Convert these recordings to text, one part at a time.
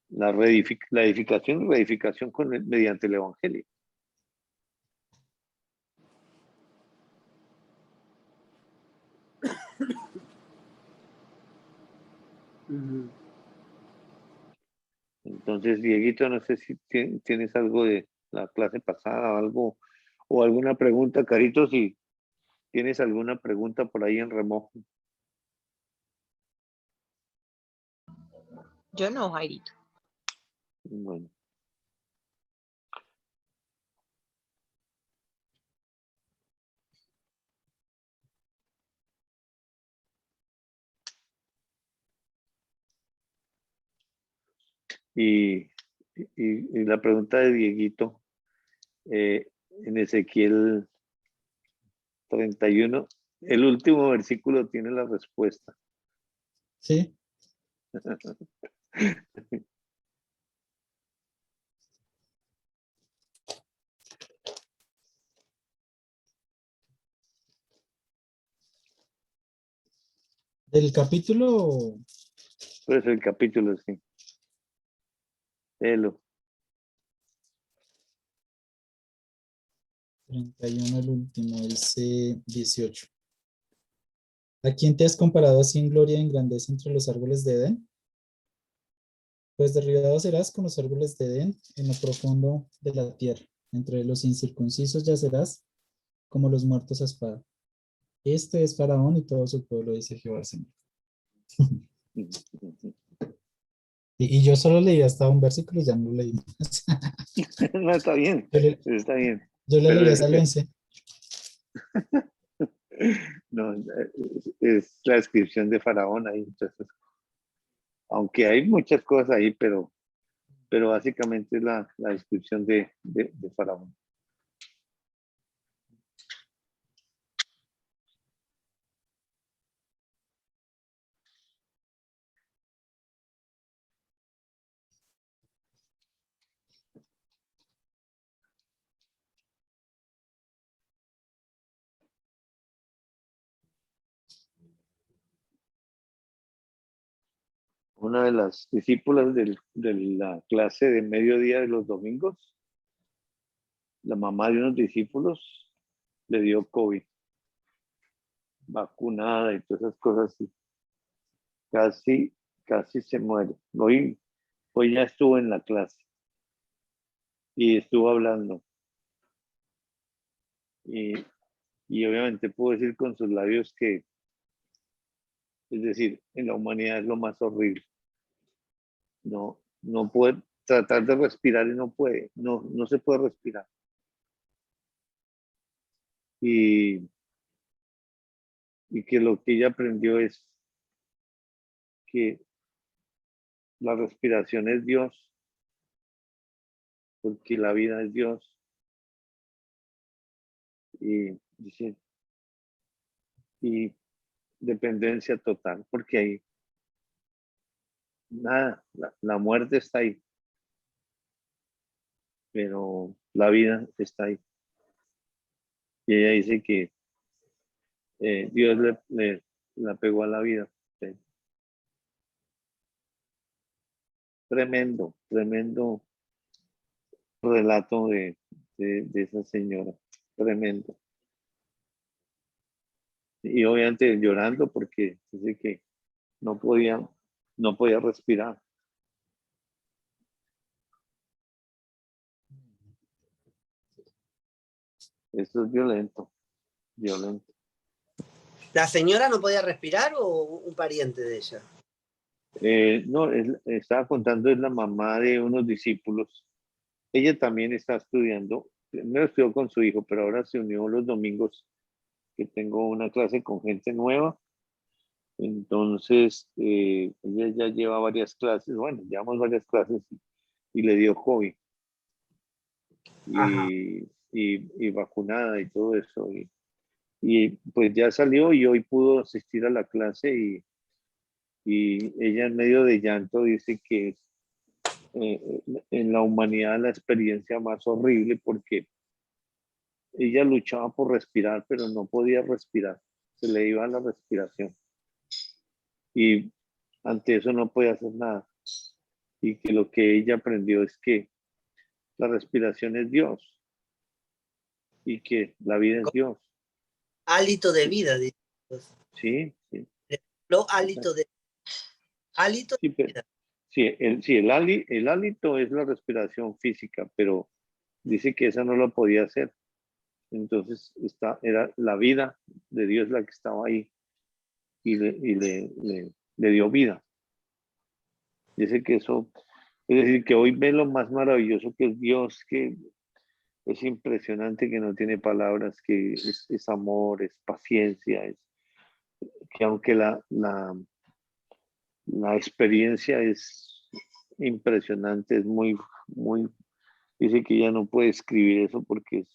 la edificación y reedificación mediante el Evangelio. Entonces, Dieguito, no sé si tienes algo de la clase pasada, algo o alguna pregunta, Carito, si tienes alguna pregunta por ahí en remojo. Yo no, Jairito. Bueno. Y la pregunta de Dieguito, en Ezequiel 31, el último versículo tiene la respuesta. Sí. Del capítulo. Pues el capítulo, sí. Léelo. 31 el último, dice 18. ¿A quién te has comparado así en gloria y en grandeza entre los árboles de Edén? Pues derribado serás con los árboles de Edén en lo profundo de la tierra. Entre los incircuncisos yacerás como los muertos a espada. Este es Faraón y todo su pueblo, dice Jehová el Señor. Y yo solo leí hasta un versículo y ya no leí más. No, está bien, está bien. Yo le leí hasta el 11. No, es la descripción de Faraón ahí. Entonces, aunque hay muchas cosas ahí, pero básicamente es la descripción de Faraón. Una de las discípulas de la clase de mediodía de los domingos, la mamá de unos discípulos, le dio COVID, vacunada y todas esas cosas, y casi se muere. Hoy ya estuvo en la clase y estuvo hablando. Y obviamente puedo decir con sus labios que, es decir, en la humanidad es lo más horrible. No puede tratar de respirar y no puede, no se puede respirar. Y que lo que ella aprendió es que la respiración es Dios, porque la vida es Dios. Y dice, y dependencia total, porque ahí nada, la muerte está ahí, pero la vida está ahí. Y ella dice que Dios la pegó a la vida. Sí. Tremendo relato de esa señora, tremendo. Y obviamente llorando porque dice que no podía respirar. Esto es violento. ¿La señora no podía respirar o un pariente de ella? No, estaba contando, es la mamá de unos discípulos. Ella también está estudiando, primero estudió con su hijo, pero ahora se unió los domingos que tengo una clase con gente nueva. Entonces, ella ya lleva varias clases, bueno, llevamos varias clases y le dio COVID. Y vacunada y todo eso. Y pues ya salió y hoy pudo asistir a la clase y ella en medio de llanto dice que es en la humanidad la experiencia más horrible porque ella luchaba por respirar, pero no podía respirar, se le iba la respiración. Y ante eso no puede hacer nada. Y que lo que ella aprendió es que la respiración es Dios y que la vida es Dios. Hálito de vida, dice. Sí, sí. No hálito de hálito Sí, de vida. sí, el hálito es la respiración física, pero dice que esa no lo podía hacer. Entonces era la vida de Dios la que estaba ahí y le dio vida. Dice que eso, es decir, que hoy ve lo más maravilloso que es Dios, que es impresionante, que no tiene palabras, que es amor, es paciencia, es que aunque la experiencia es impresionante, es muy, dice que ya no puede escribir eso porque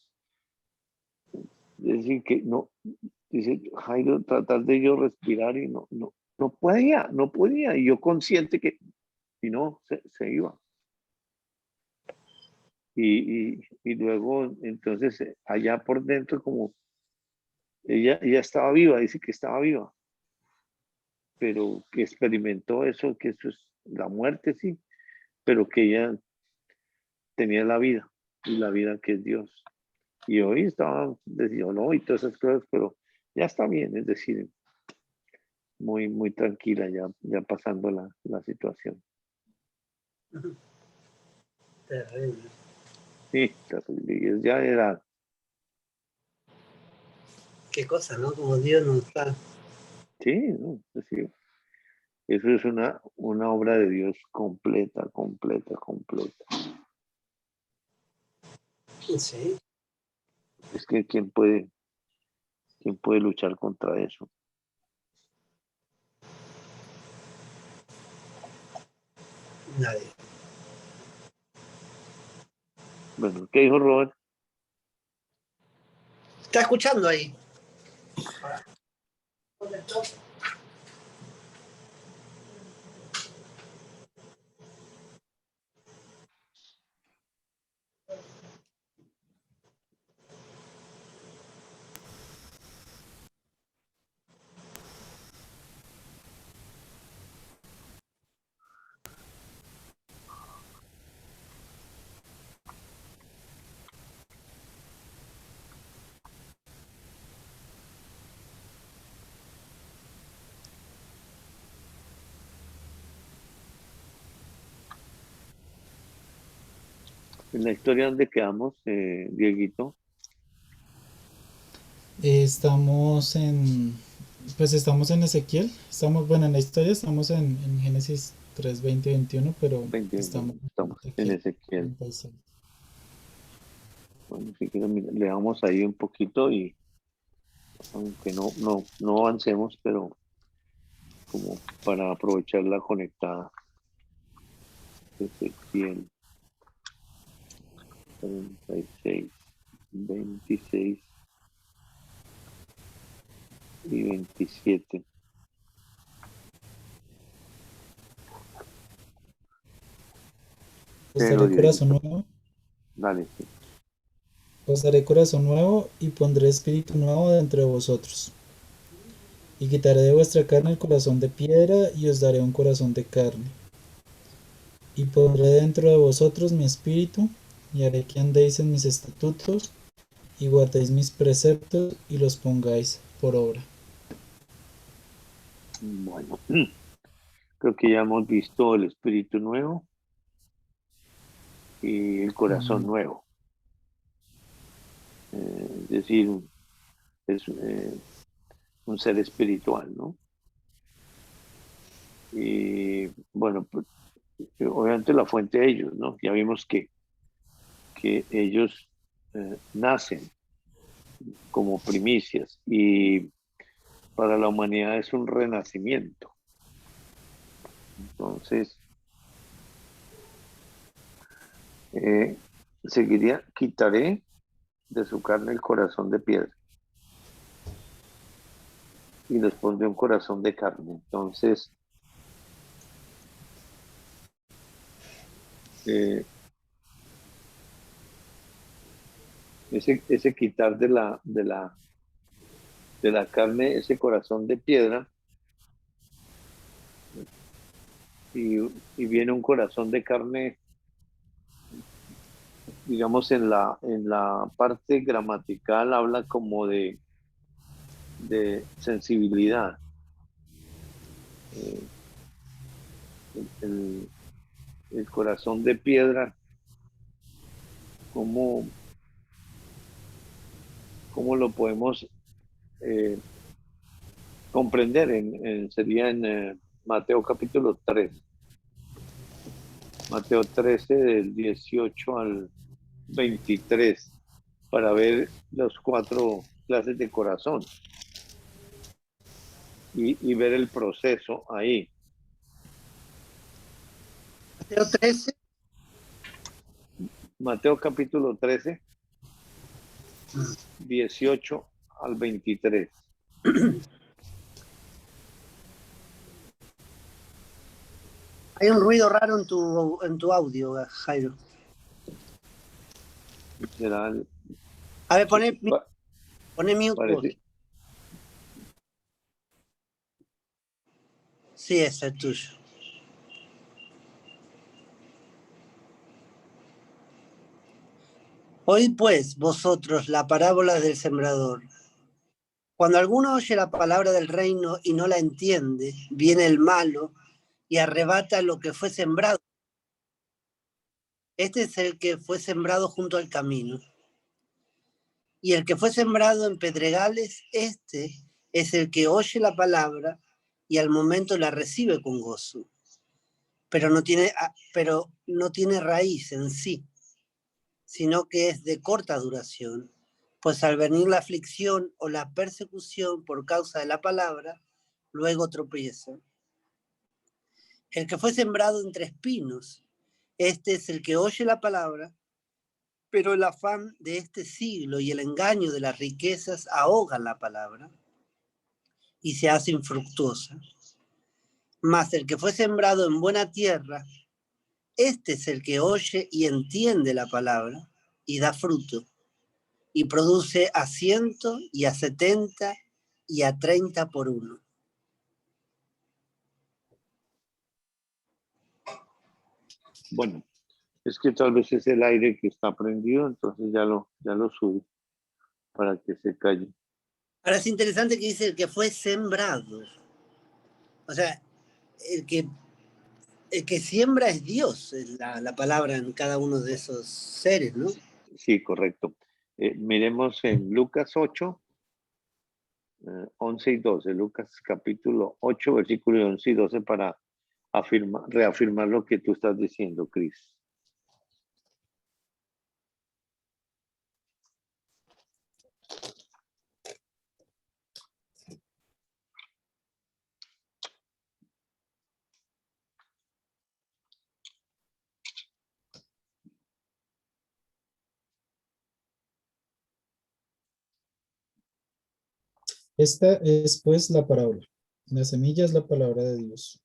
es decir, que no, dice Jairo, tratar de yo respirar y no podía, y yo consciente que, y no, se iba. Y luego, entonces, allá por dentro, como ella estaba viva, dice que estaba viva, pero que experimentó eso, que eso es la muerte, sí, pero que ella tenía la vida, y la vida que es Dios. Y hoy estaba, decía, no, y todas esas cosas, pero ya está bien, es decir, muy tranquila ya pasando la situación. Terrible. Sí, terrible, y es ya de edad. Qué cosa, ¿no? Como Dios nos está. Sí, ¿no? Es decir, eso es una obra de Dios completa, completa, completa. Sí, Es que quién puede luchar contra eso? nadie. Bueno, ¿qué dijo Robert? Está escuchando ahí. En la historia donde quedamos, Dieguito, Estamos en Ezequiel, bueno, en la historia estamos en Génesis 3, 20 y 21, pero 20, estamos en estamos en Ezequiel Ezequiel. 36. Bueno, si quieren, mira, le damos ahí un poquito y aunque no avancemos, pero como para aprovechar la conectada. Ezequiel 36, 26 y 27. Os Pero daré corazón Dieguito, nuevo, dale, sí. os daré corazón nuevo y pondré espíritu nuevo dentro de vosotros. Y quitaré de vuestra carne el corazón de piedra y os daré un corazón de carne. Y pondré dentro de vosotros mi espíritu y haré que andéis en mis estatutos y guardéis mis preceptos y los pongáis por obra. Bueno, creo que ya hemos visto el espíritu nuevo y el corazón Mm, nuevo. Es decir, es un ser espiritual, ¿no? Y bueno, pues, obviamente la fuente de ellos, ¿no? Ya vimos que ellos nacen como primicias y para la humanidad es un renacimiento. Entonces, eh, quitaré de su carne el corazón de piedra y les pondré un corazón de carne. Entonces, eh, ese quitar de la carne, ese corazón de piedra, y viene un corazón de carne, digamos, en la parte gramatical habla como de sensibilidad. Eh, el, el corazón de piedra, ¿cómo, cómo lo podemos eh, comprender? Sería en Mateo capítulo 3. Mateo 13 del 18 al 23, para ver las 4 clases de corazón y ver el proceso ahí. Mateo 13. Mateo capítulo 13, 18 al 23. Hay un ruido raro en tu audio, Jairo. Será, A ver, poné mute vos. parece, Sí, ese es tuyo. Oíd pues vosotros la parábola del sembrador. Cuando alguno oye la palabra del reino y no la entiende, viene el malo y arrebata lo que fue sembrado. Este es el que fue sembrado junto al camino. Y el que fue sembrado en pedregales, este es el que oye la palabra y al momento la recibe con gozo. Pero no tiene raíz en sí, sino que es de corta duración. Pues al venir la aflicción o la persecución por causa de la palabra, luego tropieza. El que fue sembrado entre espinos, este es el que oye la palabra, pero el afán de este siglo y el engaño de las riquezas ahogan la palabra y se hace infructuosa. Mas el que fue sembrado en buena tierra, este es el que oye y entiende la palabra y da fruto, y produce a 100 y a 70 y a 30 por uno. bueno, es que tal vez es el aire que está prendido, entonces ya lo sube para que se calle. Ahora es interesante que dice el que fue sembrado. O sea, el que siembra es Dios, es la palabra en cada uno de esos seres, ¿no? Sí, correcto. Miremos en Lucas 8, 11 y 12. Lucas capítulo 8, versículos 11 y 12 para reafirmar lo que tú estás diciendo, Cris. Esta es pues la parábola. La semilla es la palabra de Dios.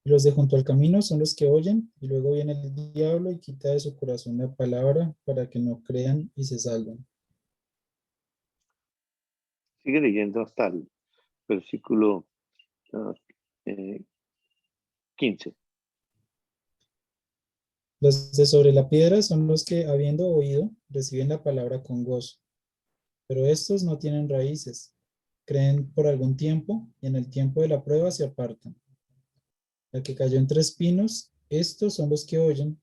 Los de junto al camino son los que oyen, y luego viene el diablo y quita de su corazón la palabra para que no crean y se salven. Sigue leyendo hasta el versículo 15. Los de sobre la piedra son los que, habiendo oído, reciben la palabra con gozo. Pero estos no tienen raíces. Creen por algún tiempo y en el tiempo de la prueba se apartan. La que cayó entre espinos, estos son los que oyen,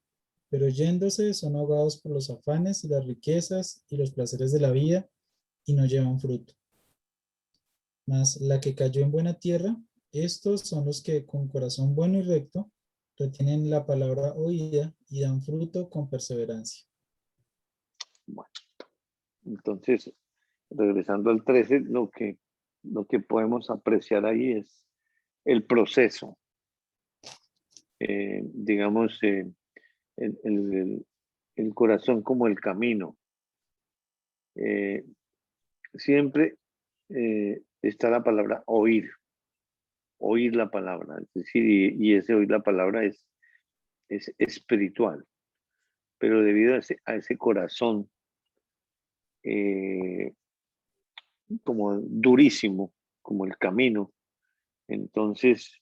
pero yéndose son ahogados por los afanes y las riquezas y los placeres de la vida y no llevan fruto. Mas la que cayó en buena tierra, estos son los que con corazón bueno y recto retienen la palabra oída y dan fruto con perseverancia. Bueno, entonces, regresando al 13, lo que podemos apreciar ahí es el proceso. Digamos, el, el, el corazón como el camino. Eh, Siempre está la palabra oír la palabra, es decir, y ese oír la palabra es espiritual, pero debido a ese corazón eh, como durísimo, como el camino, entonces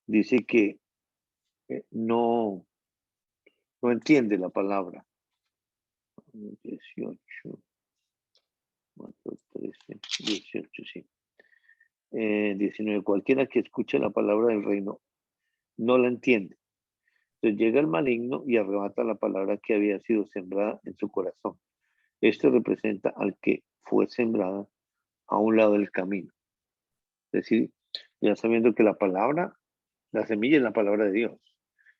dice que no entiende la palabra. 18, 4, 13, 18, sí. 19. Cualquiera que escuche la palabra del reino no la entiende. Entonces llega el maligno y arrebata la palabra que había sido sembrada en su corazón. Esto representa al que fue sembrada a un lado del camino. Es decir, ya sabiendo que la palabra, la semilla es la palabra de Dios.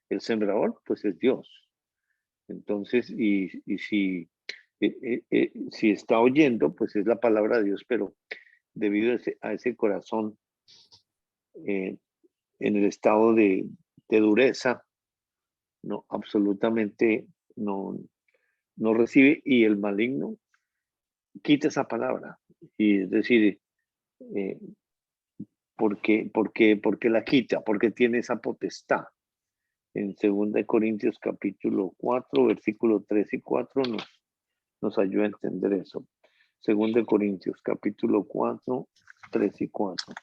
El sembrador, pues es Dios. Entonces, y si está oyendo, pues es la palabra de Dios, pero debido a ese corazón en el estado de dureza, no, absolutamente no recibe, y el maligno quita esa palabra. Y es decir, porque la quita, porque tiene esa potestad. En 2 Corintios capítulo 4, versículo 3 y 4 nos ayuda a entender eso. 2 Corintios capítulo 4, 3 y 4.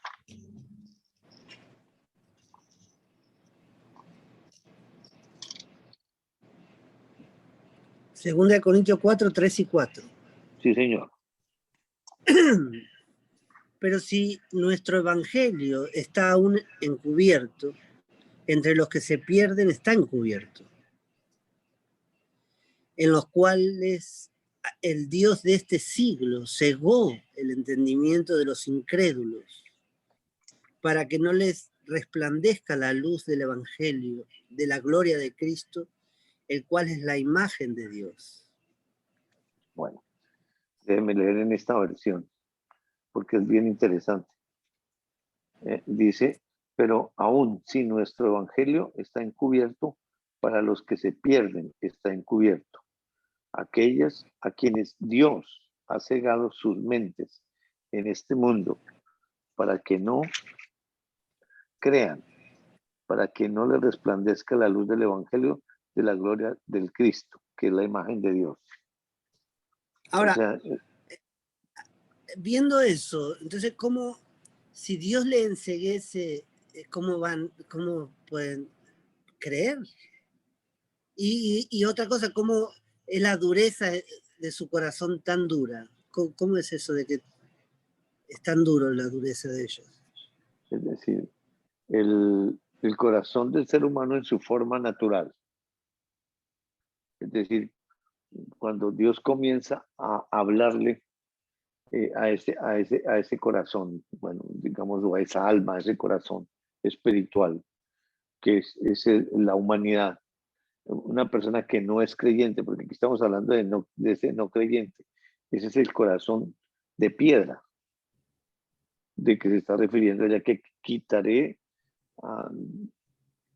Segunda de Corintios 4, 3 y 4. Sí, señor. Pero si nuestro evangelio está aún encubierto, entre los que se pierden está encubierto, en los cuales el Dios de este siglo cegó el entendimiento de los incrédulos, para que no les resplandezca la luz del evangelio, de la gloria de Cristo, el cual es la imagen de Dios. Bueno, déjeme leer en esta versión, porque es bien interesante. Dice, pero aún si nuestro evangelio está encubierto, para los que se pierden está encubierto. Aquellas a quienes Dios ha cegado sus mentes en este mundo, para que no crean, para que no les resplandezca la luz del evangelio de la gloria del Cristo, que es la imagen de Dios. Ahora, O sea, viendo eso, entonces, ¿cómo, si Dios le enceguese, cómo pueden creer? Y otra cosa, ¿cómo es la dureza de su corazón tan dura? ¿Cómo es eso de que es tan duro la dureza de ellos? es decir, el corazón del ser humano en su forma natural. Es decir, cuando Dios comienza a hablarle a ese corazón, bueno, digamos, o a esa alma, a ese corazón espiritual, que es la humanidad, una persona que no es creyente, porque aquí estamos hablando de ese no creyente, ese es el corazón de piedra, de que se está refiriendo, ya que quitaré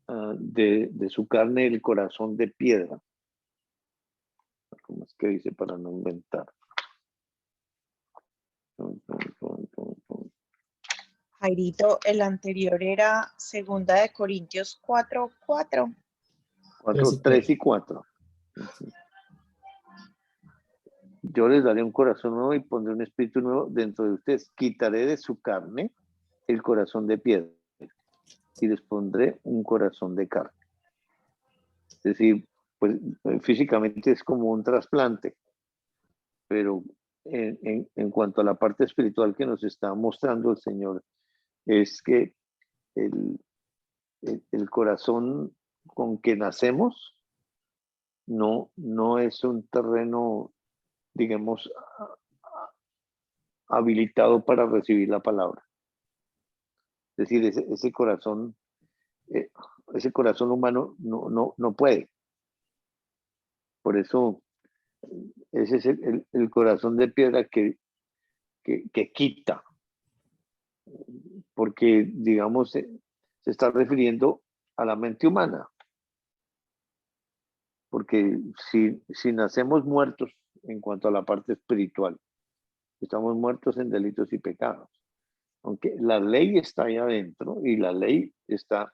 de su carne el corazón de piedra. ¿Cómo es que dice para no inventar? Jairito, el anterior era segunda de Corintios 4, 4. 3 y 4. Yo les daré un corazón nuevo y pondré un espíritu nuevo dentro de ustedes. Quitaré de su carne el corazón de piedra y les pondré un corazón de carne. Es decir, pues físicamente es como un trasplante, pero en cuanto a la parte espiritual que nos está mostrando el Señor, es que el corazón con que nacemos no es un terreno, digamos, habilitado para recibir la palabra. Es decir, ese corazón humano no puede. Por eso, ese es el corazón de piedra que quita, porque, digamos, se está refiriendo a la mente humana. Porque si nacemos muertos en cuanto a la parte espiritual, estamos muertos en delitos y pecados. Aunque la ley está ahí adentro y la ley está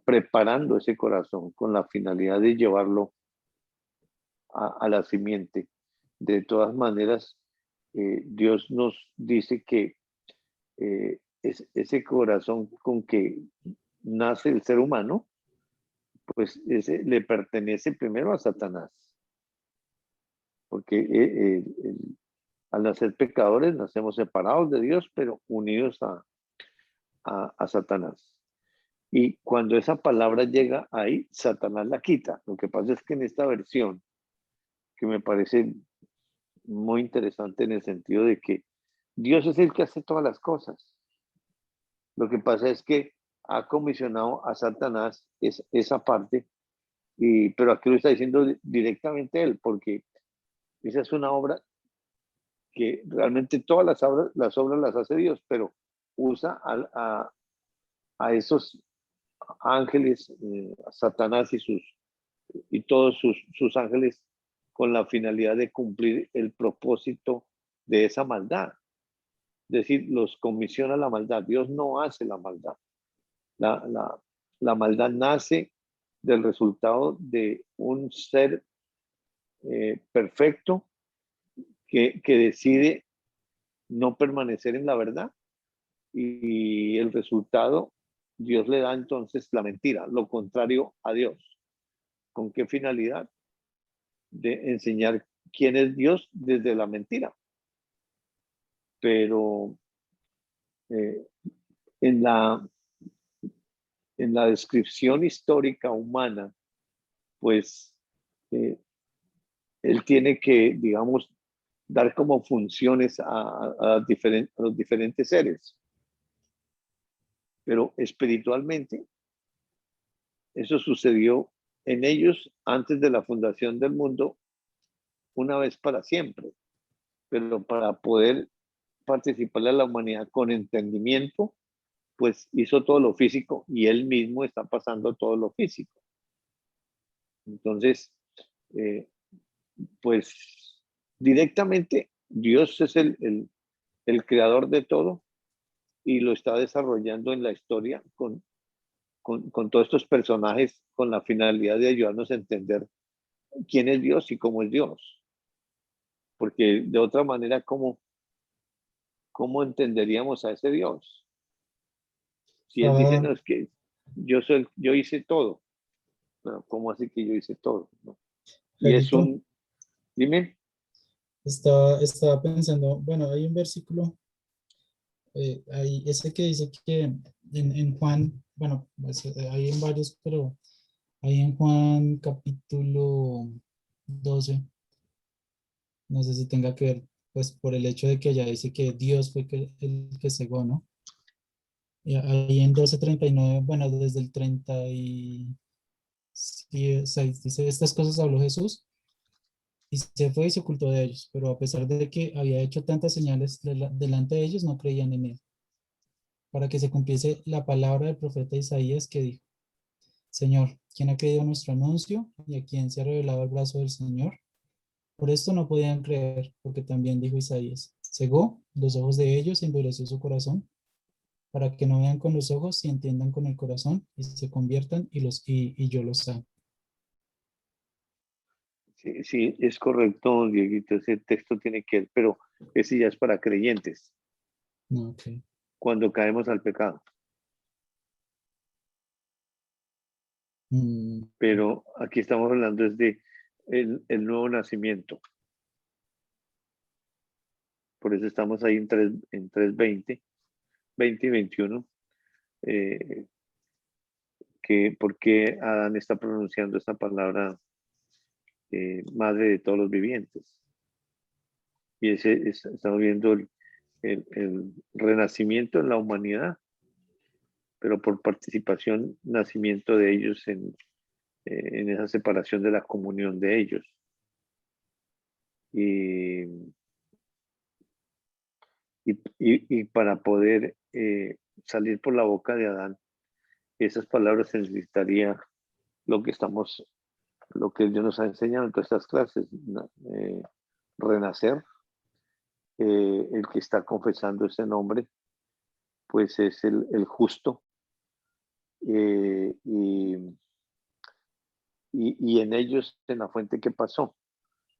preparando ese corazón con la finalidad de llevarlo a la simiente. De todas maneras, Dios nos dice que ese corazón con que nace el ser humano, pues ese le pertenece primero a Satanás. Porque al nacer pecadores nacemos separados de Dios, pero unidos a Satanás. Y cuando esa palabra llega ahí, Satanás la quita. Lo que pasa es que en esta versión, que me parece muy interesante en el sentido de que Dios es el que hace todas las cosas. Lo que pasa es que ha comisionado a Satanás esa parte, pero aquí lo está diciendo directamente él, porque esa es una obra que realmente todas las obras las hace Dios, pero usa a esos ángeles, a Satanás y todos sus ángeles con la finalidad de cumplir el propósito de esa maldad. Es decir, los comisiona la maldad. Dios no hace la maldad. La maldad nace del resultado de un ser perfecto que decide no permanecer en la verdad, y el resultado, Dios le da entonces la mentira, lo contrario a Dios. ¿Con qué finalidad? De enseñar quién es Dios desde la mentira. Pero eh, en la descripción histórica humana, pues él tiene que, digamos, dar como funciones a los diferentes seres. Pero espiritualmente, eso sucedió en ellos antes de la fundación del mundo, una vez para siempre. Pero para poder participarle a la humanidad con entendimiento, pues hizo todo lo físico y él mismo está pasando todo lo físico. Entonces, pues directamente Dios es el creador de todo y lo está desarrollando en la historia con todos estos personajes con la finalidad de ayudarnos a entender quién es Dios y cómo es Dios. Porque de otra manera, ¿cómo entenderíamos a ese Dios? Si él dice, Estaba, no, es que yo hice todo. Bueno, ¿cómo así que yo hice todo? ¿No? Y es Jairito, dime. estaba pensando, bueno, hay un versículo, hay ese que dice que en Juan, bueno, pues, hay en varios, pero hay en Juan capítulo 12, no sé si tenga que ver, pues por el hecho de que allá dice que Dios fue el que cegó, ¿no? Y ahí en 12:39, bueno, desde el 36, dice, estas cosas habló Jesús y se fue y se ocultó de ellos, pero a pesar de que había hecho tantas señales delante de ellos, no creían en él, para que se cumpliese la palabra del profeta Isaías que dijo, Señor, ¿quién ha creído nuestro anuncio y a quién se ha revelado el brazo del Señor? Por esto no podían creer, porque también dijo Isaías, cegó los ojos de ellos y endureció su corazón, para que no vean con los ojos y entiendan con el corazón y se conviertan y yo los sane. Sí, sí, es correcto, Dieguito, ese texto tiene que ver, pero ese ya es para creyentes, No, ok. cuando caemos al pecado. Mm, Pero aquí estamos hablando desde el nuevo nacimiento. Por eso estamos ahí en 3:20, 20 y 21, eh, porque Adán está pronunciando esta palabra, madre de todos los vivientes. Y estamos viendo el renacimiento en la humanidad, pero por participación, nacimiento de ellos en esa separación de la comunión de ellos. Y, y para poder salir por la boca de Adán, esas palabras se necesitaría lo que lo que Dios nos ha enseñado en todas estas clases, renacer. El que está confesando ese nombre, pues es el justo. eh, y, y en ellos, en la fuente, ¿qué pasó?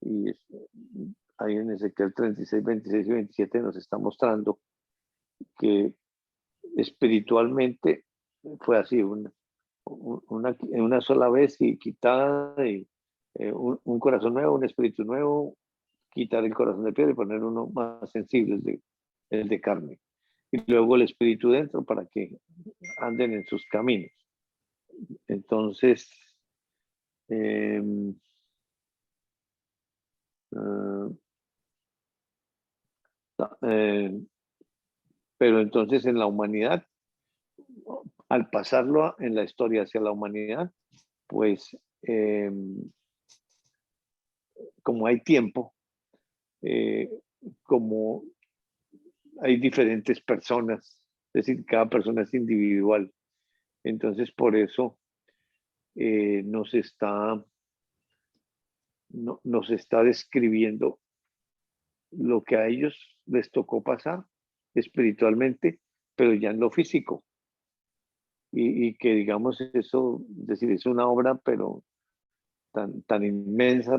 Y ahí en Ezequiel 36, 26 y 27 nos está mostrando que espiritualmente fue así, una sola vez y quitada, y, un corazón nuevo, un espíritu nuevo, quitar el corazón de piedra y poner uno más sensible, el de carne. Y luego el espíritu dentro para que anden en sus caminos. Entonces, eh, eh, pero entonces en la humanidad, al pasarlo en la historia hacia la humanidad, pues como hay tiempo, eh, como hay diferentes personas, es decir, cada persona es individual. Entonces, por eso nos está describiendo lo que a ellos les tocó pasar espiritualmente, pero ya en lo físico. Y que digamos eso, es decir, es una obra, pero tan inmensa,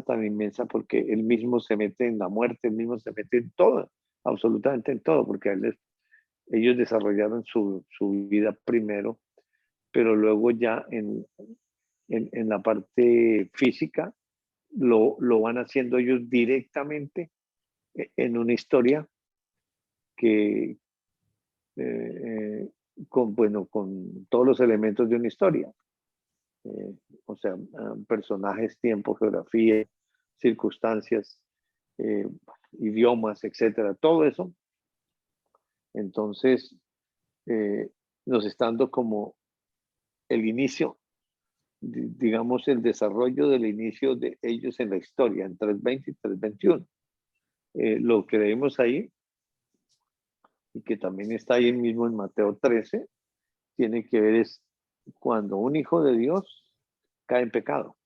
porque él mismo se mete en la muerte, él mismo se mete en todo, absolutamente en todo, porque ellos desarrollaron su vida primero, pero luego ya en la parte física lo van haciendo ellos directamente en una historia que, con todos los elementos de una historia. O sea, personajes, tiempo, geografía, circunstancias, eh, idiomas, etcétera, todo eso. Entonces, nos está dando como el inicio, digamos, el desarrollo del inicio de ellos en la historia, en 3:20 y 3:21. Lo que vemos ahí, y que también está ahí mismo en Mateo 13, tiene que ver es cuando un hijo de Dios cae en pecado,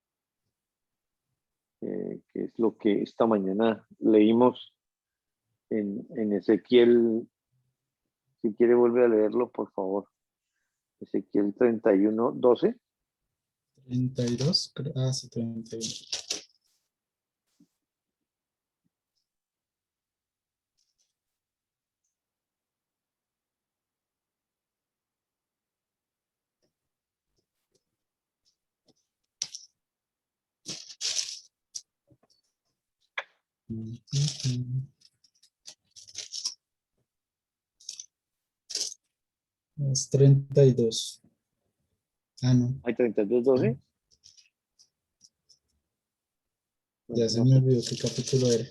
que es lo que esta mañana leímos en Ezequiel. Si quiere volver a leerlo, por favor. Ezequiel 31:12. 32, sí, 31. Es 32. Ah, no. Hay 32:12. Ya se No me sé. olvidó qué capítulo era.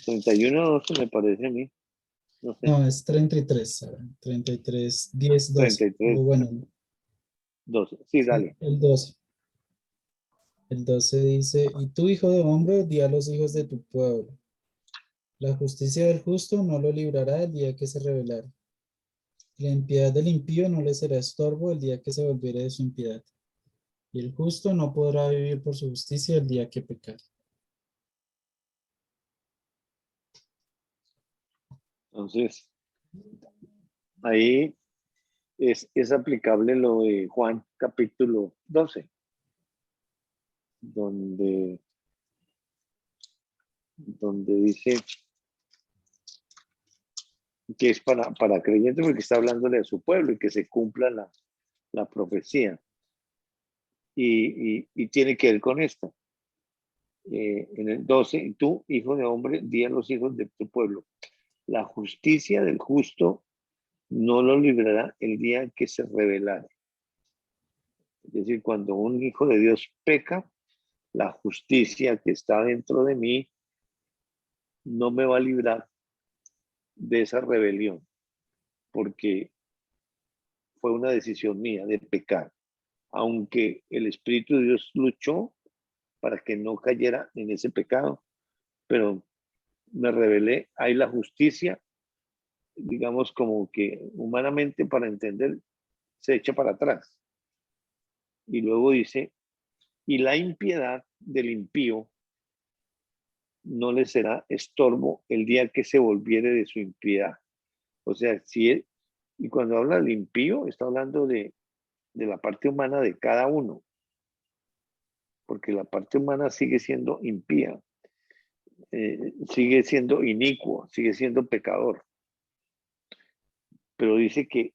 31:12 me parece a mí. No sé. No, es 33. 33, 10, 12. O 33:12. bueno, Sí, sí, dale. el 12. El 12 dice, y tú, hijo de hombre, di a los hijos de tu pueblo. La justicia del justo no lo librará el día que se rebelara. La impiedad del impío no le será estorbo el día que se volviere de su impiedad. Y el justo no podrá vivir por su justicia el día que pecare. Entonces, ahí es aplicable lo de Juan capítulo 12, donde dice que es para creyentes, porque está hablándole a su pueblo y que se cumpla la profecía. Y tiene que ver con esto. En el 12, tú, hijo de hombre, di a los hijos de tu pueblo. La justicia del justo no lo librará el día que se revelare. Es decir, cuando un hijo de Dios peca, la justicia que está dentro de mí no me va a librar de esa rebelión, porque fue una decisión mía de pecar, aunque el Espíritu de Dios luchó para que no cayera en ese pecado, pero me rebelé. Hay la justicia, digamos, como que humanamente para entender, se echa para atrás. Y luego dice, y la impiedad del impío no le será estorbo el día que se volviere de su impiedad. O sea, si él, y cuando habla del impío, está hablando de la parte humana de cada uno, porque la parte humana sigue siendo impía, sigue siendo inicuo, sigue siendo pecador. Pero dice que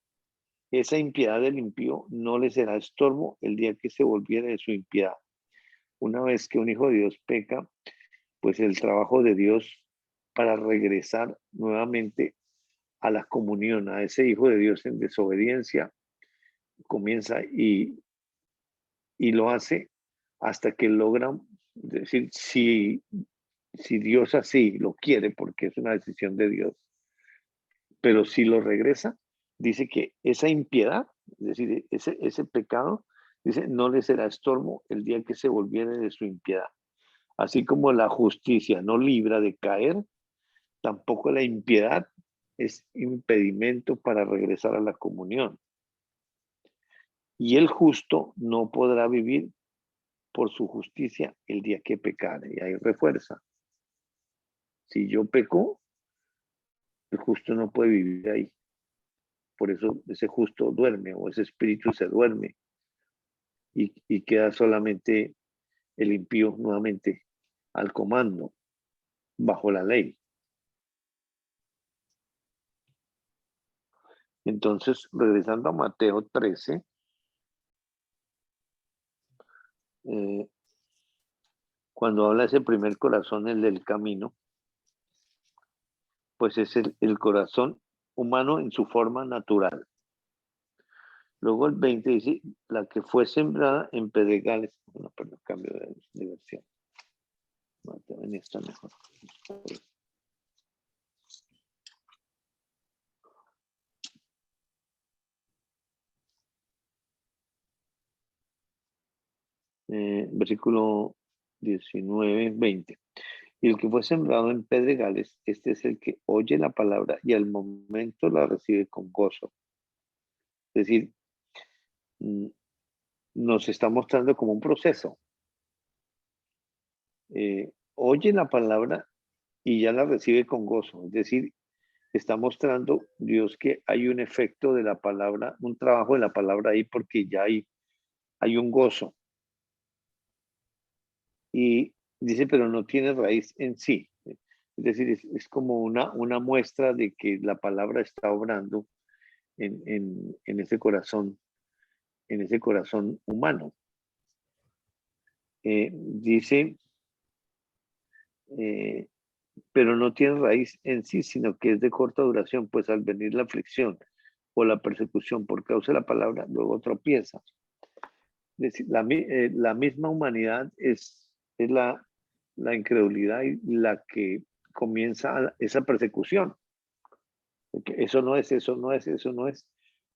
esa impiedad del impío no le será estorbo el día que se volviere de su impiedad. Una vez que un hijo de Dios peca, pues el trabajo de Dios para regresar nuevamente a la comunión, a ese hijo de Dios en desobediencia, comienza y lo hace hasta que logra, es decir, si Dios así lo quiere, porque es una decisión de Dios, pero si lo regresa, dice que esa impiedad, es decir, ese pecado, dice, no le será estorbo el día que se volviere de su impiedad. Así como la justicia no libra de caer, tampoco la impiedad es impedimento para regresar a la comunión. Y el justo no podrá vivir por su justicia el día que pecare. Y ahí refuerza. Si yo peco, el justo no puede vivir ahí. Por eso ese justo duerme o ese espíritu se duerme y queda solamente el impío nuevamente al comando, bajo la ley. Entonces, regresando a Mateo 13, cuando habla ese primer corazón, el del camino, pues es el corazón humano en su forma natural. Luego el 20 dice, la que fue sembrada en pedregales. Bueno, perdón, cambio de versión. En esta mejor. Versículo 19, 20. Y el que fue sembrado en pedregales, este es el que oye la palabra y al momento la recibe con gozo. Es decir, nos está mostrando como un proceso. Oye la palabra y ya la recibe con gozo. Es decir, está mostrando Dios que hay un efecto de la palabra, un trabajo de la palabra ahí porque ya hay un gozo. Y dice, pero no tiene raíz en sí. Es decir, es como una muestra de que la palabra está obrando en ese corazón humano. Dice, pero no tiene raíz en sí, sino que es de corta duración, pues al venir la aflicción o la persecución por causa de la palabra, luego tropieza. Es decir, la misma humanidad es la incredulidad y la que comienza esa persecución. Porque eso no es, eso no es, eso no es.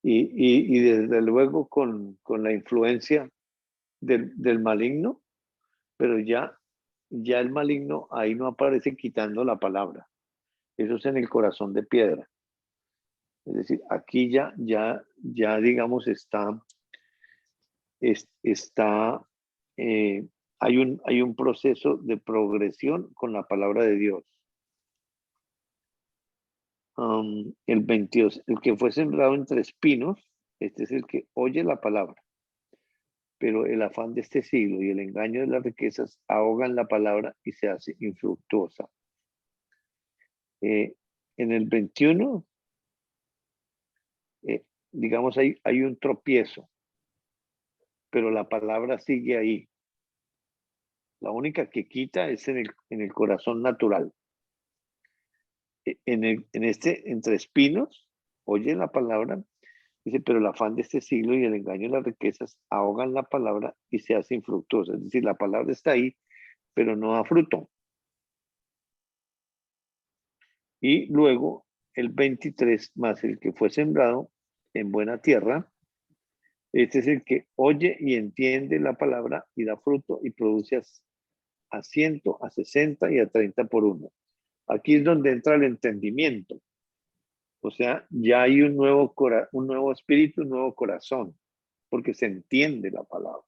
Y desde luego con la influencia del maligno, pero ya el maligno ahí no aparece quitando la palabra. Eso es en el corazón de piedra. Es decir, aquí ya digamos hay un proceso de progresión con la palabra de Dios. El 22, el que fue sembrado entre espinos, este es el que oye la palabra, pero el afán de este siglo y el engaño de las riquezas ahogan la palabra y se hace infructuosa. En el 21, digamos, hay un tropiezo, pero la palabra sigue ahí. La única que quita es en el corazón natural. Entre espinos, oye la palabra, dice, pero el afán de este siglo y el engaño de las riquezas ahogan la palabra y se hace infructuosa. Es decir, la palabra está ahí, pero no da fruto. Y luego el 23 más el que fue sembrado en buena tierra, este es el que oye y entiende la palabra y da fruto y produce a 100, a 60 y a 30 por uno. Aquí es donde entra el entendimiento. O sea, ya hay un nuevo espíritu, un nuevo corazón, porque se entiende la palabra.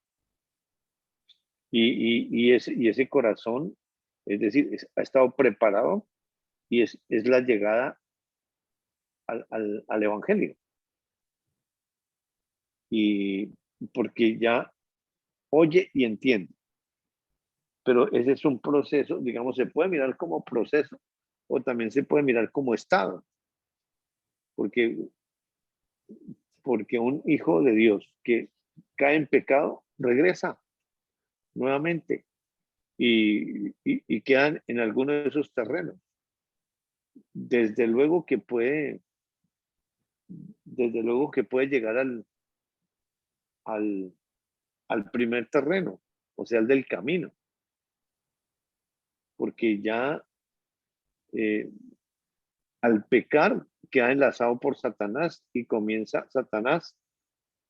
Y ese corazón, es decir, ha estado preparado y es la llegada al Evangelio. Y porque ya oye y entiende. Pero ese es un proceso, digamos, se puede mirar como proceso o también se puede mirar como estado. Porque porque un hijo de Dios que cae en pecado regresa nuevamente y quedan en alguno de esos terrenos. Desde luego que puede llegar al primer terreno, o sea, al del camino, porque ya al pecar queda enlazado por Satanás y comienza Satanás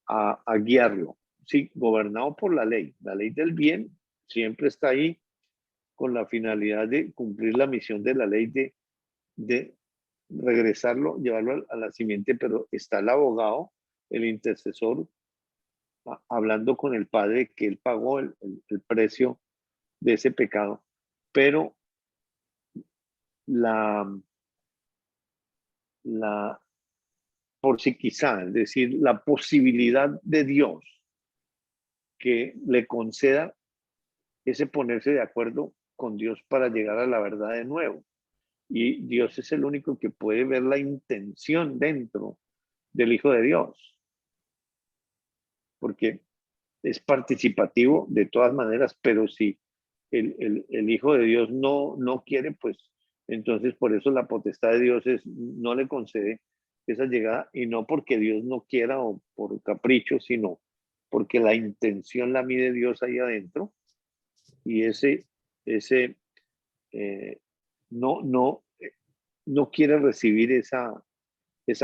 a guiarlo, sí, gobernado por la ley del bien siempre está ahí con la finalidad de cumplir la misión de la ley de regresarlo, llevarlo a la simiente, pero está el abogado, el intercesor, hablando con el Padre que él pagó el precio de ese pecado, pero la por si quizá, es decir, la posibilidad de Dios que le conceda ese ponerse de acuerdo con Dios para llegar a la verdad de nuevo. Y Dios es el único que puede ver la intención dentro del Hijo de Dios, porque es participativo de todas maneras, pero si el Hijo de Dios no quiere, pues entonces por eso la potestad de Dios no le concede esa llegada, y no porque Dios no quiera o por capricho, sino porque la intención la mide Dios ahí adentro, y ese eh, no, no, no quiere recibir esa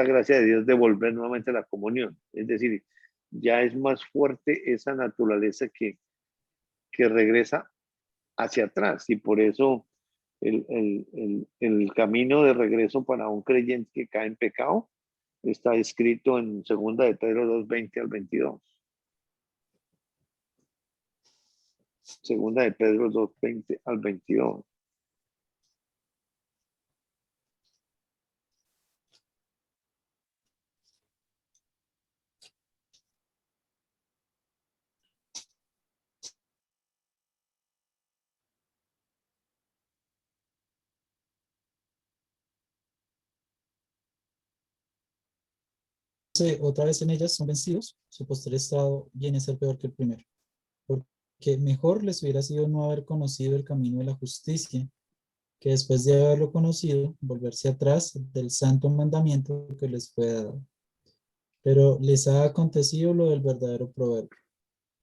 gracia de Dios de volver nuevamente a la comunión. Es decir, ya es más fuerte esa naturaleza que regresa hacia atrás, y por eso el camino de regreso para un creyente que cae en pecado está escrito en 2 de Pedro 2:20 al 22. 2 de Pedro 2:20 al 22. Otra vez en ellas son vencidos, su posterior estado viene a ser peor que el primero, porque mejor les hubiera sido no haber conocido el camino de la justicia, que después de haberlo conocido, volverse atrás del santo mandamiento que les fue dado. Pero les ha acontecido lo del verdadero proverbio: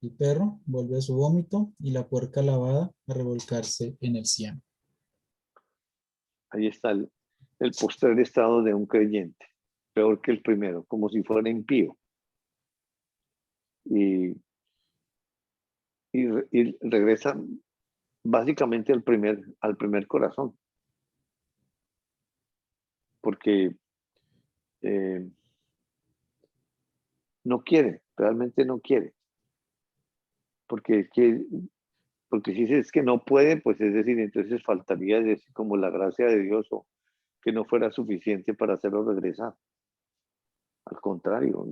el perro vuelve a su vómito y la puerca lavada a revolcarse en el cieno. Ahí está el postrer estado de un creyente, peor que el primero, como si fuera impío. Y regresa básicamente al primer corazón, porque no quiere, realmente no quiere, porque si es que no puede, pues es decir, entonces faltaría decir como la gracia de Dios, o que no fuera suficiente para hacerlo regresar. Al contrario,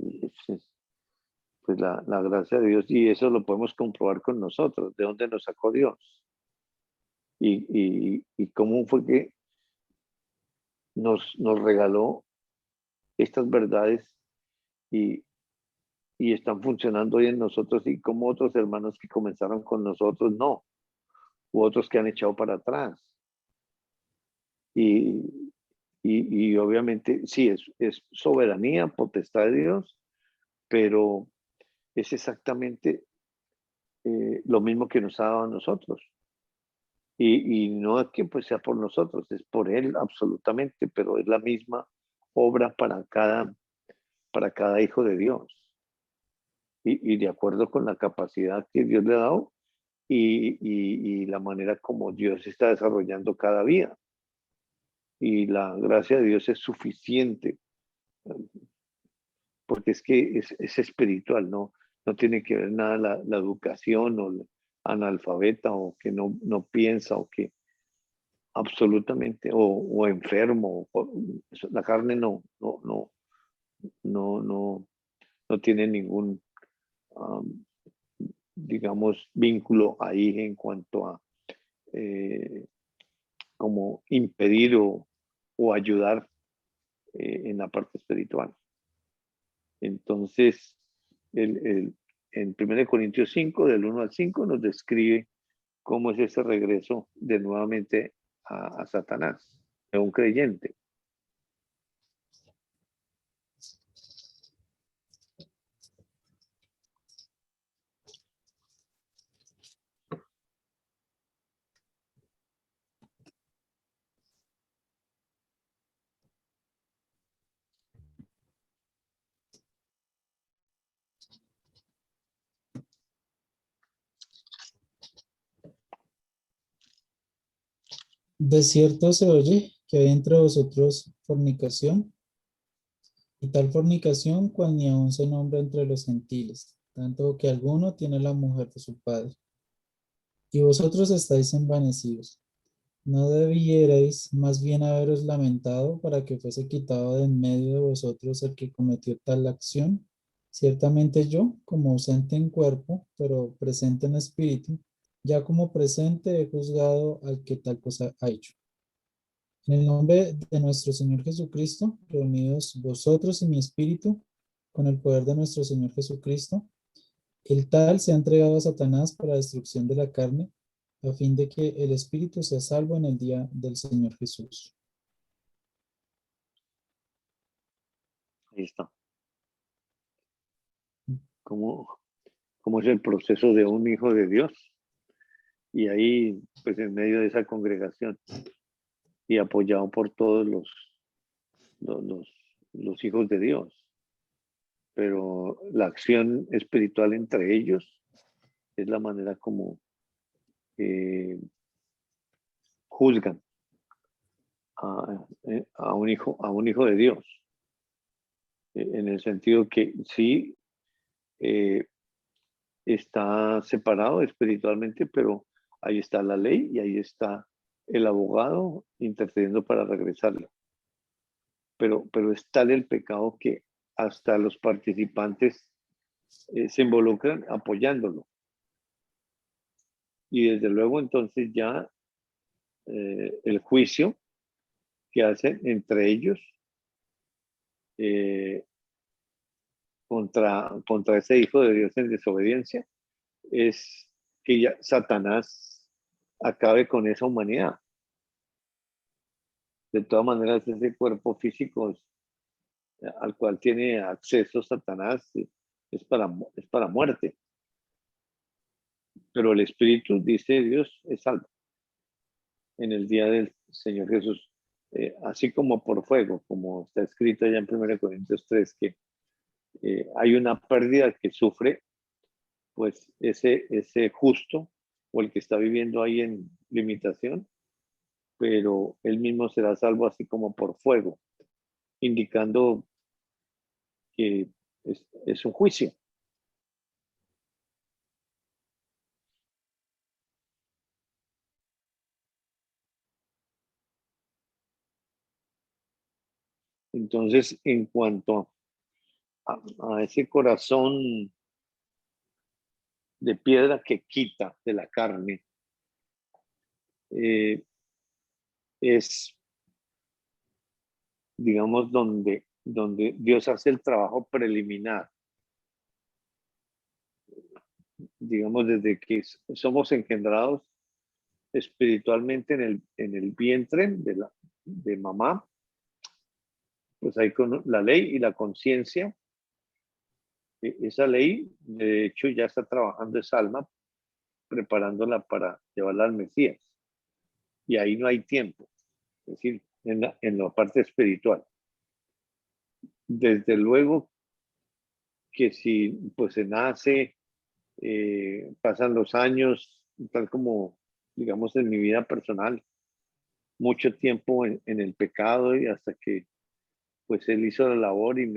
pues la gracia de Dios, y eso lo podemos comprobar con nosotros, de dónde nos sacó Dios, y cómo fue que nos regaló estas verdades, y, y están funcionando hoy en nosotros, y como otros hermanos que comenzaron con nosotros, no, u otros que han echado para atrás. Y obviamente sí, es soberanía, potestad de Dios, pero es exactamente lo mismo que nos ha dado a nosotros. Y no es que pues sea por nosotros, es por Él absolutamente, pero es la misma obra para cada hijo de Dios. Y de acuerdo con la capacidad que Dios le ha dado, y la manera como Dios está desarrollando cada vida. Y la gracia de Dios es suficiente, porque es que es espiritual, no tiene que ver nada la educación, o el analfabeta, o que no piensa, o que absolutamente, o enfermo, la carne no tiene ningún, digamos, vínculo ahí en cuanto a como impedir o ayudar en la parte espiritual. Entonces, en 1 Corintios 5, del 1 al 5, nos describe cómo es ese regreso de nuevamente a Satanás, a un creyente. De cierto se oye que hay entre vosotros fornicación, y tal fornicación cual ni aun se nombra entre los gentiles, tanto que alguno tiene la mujer de su padre. Y vosotros estáis envanecidos. ¿No debierais más bien haberos lamentado para que fuese quitado de en medio de vosotros el que cometió tal acción? Ciertamente yo, como ausente en cuerpo, pero presente en espíritu, ya como presente he juzgado al que tal cosa ha hecho. En el nombre de nuestro Señor Jesucristo, reunidos vosotros y mi espíritu, con el poder de nuestro Señor Jesucristo, el tal se ha entregado a Satanás para destrucción de la carne, a fin de que el espíritu sea salvo en el día del Señor Jesús. Ahí está. ¿Cómo es el proceso de un hijo de Dios? Y ahí, pues en medio de esa congregación y apoyado por todos los hijos de Dios. Pero la acción espiritual entre ellos es la manera como juzgan a un hijo de Dios, en el sentido que sí eh, está separado espiritualmente, pero ahí está la ley y ahí está el abogado intercediendo para regresarlo. Pero es tal el pecado que hasta los participantes se involucran apoyándolo. Y desde luego entonces ya el juicio que hacen entre ellos eh, contra ese hijo de Dios en desobediencia es que ya Satanás acabe con esa humanidad. De todas maneras, ese cuerpo físico al cual tiene acceso Satanás es para muerte. Pero el Espíritu, dice Dios, es salvo en el día del Señor Jesús. Así como por fuego, como está escrito allá en 1 Corintios 3, que hay una pérdida que sufre pues ese justo o el que está viviendo ahí en limitación, pero él mismo será salvo así como por fuego, indicando que es un juicio. Entonces, en cuanto a ese corazón de piedra que quita de la carne, eh, es, digamos, donde Dios hace el trabajo preliminar, digamos, desde que somos engendrados espiritualmente en el vientre de mamá, pues hay con la ley y la conciencia. Esa ley, de hecho, ya está trabajando esa alma, preparándola para llevarla al Mesías. Y ahí no hay tiempo, es decir, en la parte espiritual. Desde luego que si pues se nace, pasan los años, tal como, digamos, en mi vida personal, mucho tiempo en el pecado y hasta que pues él hizo la labor y,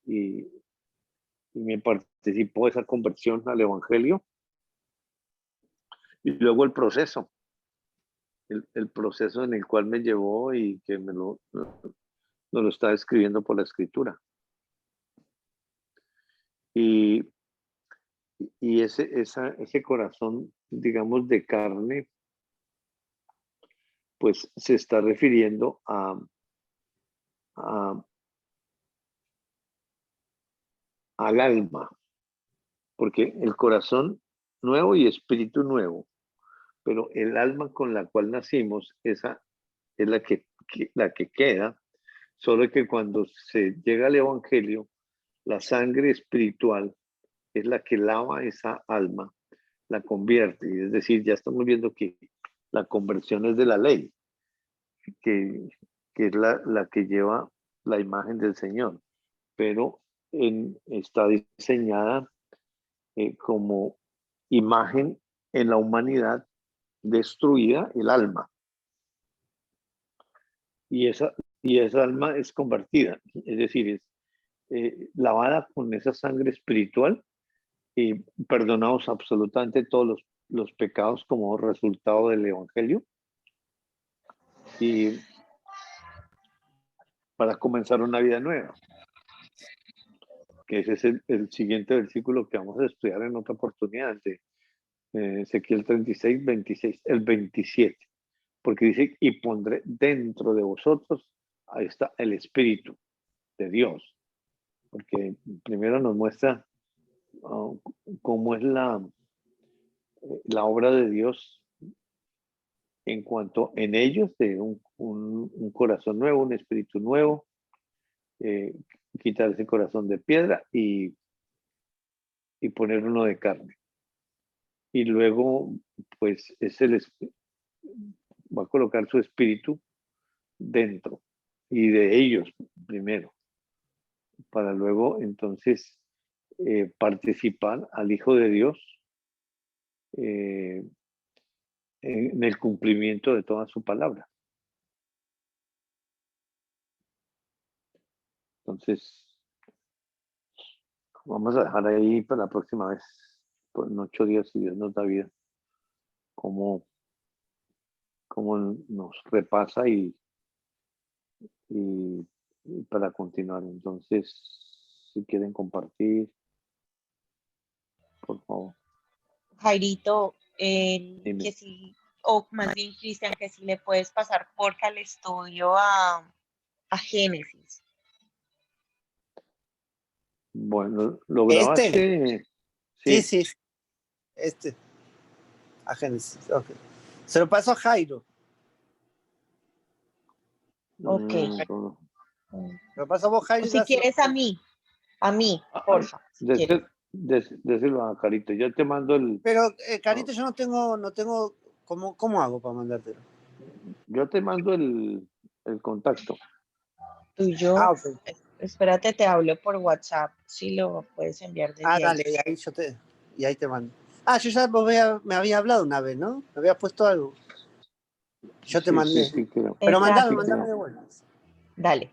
y me participó esa conversión al Evangelio. Y luego el proceso en el cual me llevó y que me lo está escribiendo por la escritura. Y, y ese corazón, digamos, de carne, pues se está refiriendo a al alma, porque el corazón nuevo y espíritu nuevo, pero el alma con la cual nacimos, esa es la que queda, solo que cuando se llega al Evangelio, la sangre espiritual es la que lava esa alma, la convierte, y es decir, ya estamos viendo que la conversión es de la ley, que, que es la que lleva la imagen del Señor, pero está diseñada como imagen en la humanidad destruida, el alma. Y esa alma es convertida, es decir, es lavada con esa sangre espiritual y perdonados absolutamente todos los pecados como resultado del Evangelio. Y para comenzar una vida nueva, que ese es el siguiente versículo que vamos a estudiar en otra oportunidad, de Ezequiel 36, 26, el 27, porque dice, y pondré dentro de vosotros, ahí está el Espíritu de Dios, porque primero nos muestra cómo es la obra de Dios en cuanto en ellos de un corazón nuevo, un espíritu nuevo, quitar ese corazón de piedra y poner uno de carne. Y luego, pues, va a colocar su espíritu dentro y de ellos primero, para luego entonces participar al Hijo de Dios eh, en el cumplimiento de toda su palabra. Entonces, vamos a dejar ahí para la próxima vez, por en 8 días, si Dios nos da vida, cómo nos repasa y para continuar. Entonces, si quieren compartir, por favor. Jairito, Dime. que sí, o más bien Cristian, que sí le puedes pasar porfa al estudio a Génesis. Bueno, ¿lo Este, grabaste? sí, Sí. sí, a Génesis, ok. Se lo paso a Jairo, Ok. No. se lo paso a vos, Jairo, O y si quieres a mí, porfa, si quieres. Déselo a Carito. Yo te mando Pero, Carito, yo no tengo, ¿cómo hago para mandártelo? yo te mando el contacto. Tuyo, Ok. espérate, te hablo por WhatsApp, si lo puedes enviar desde ahí. Dale, y ahí te mando. Yo ya me había hablado una vez, ¿no? Me habías puesto algo. Yo te mandé. Sí, creo. Pero Exacto, mandame de vuelta. dale.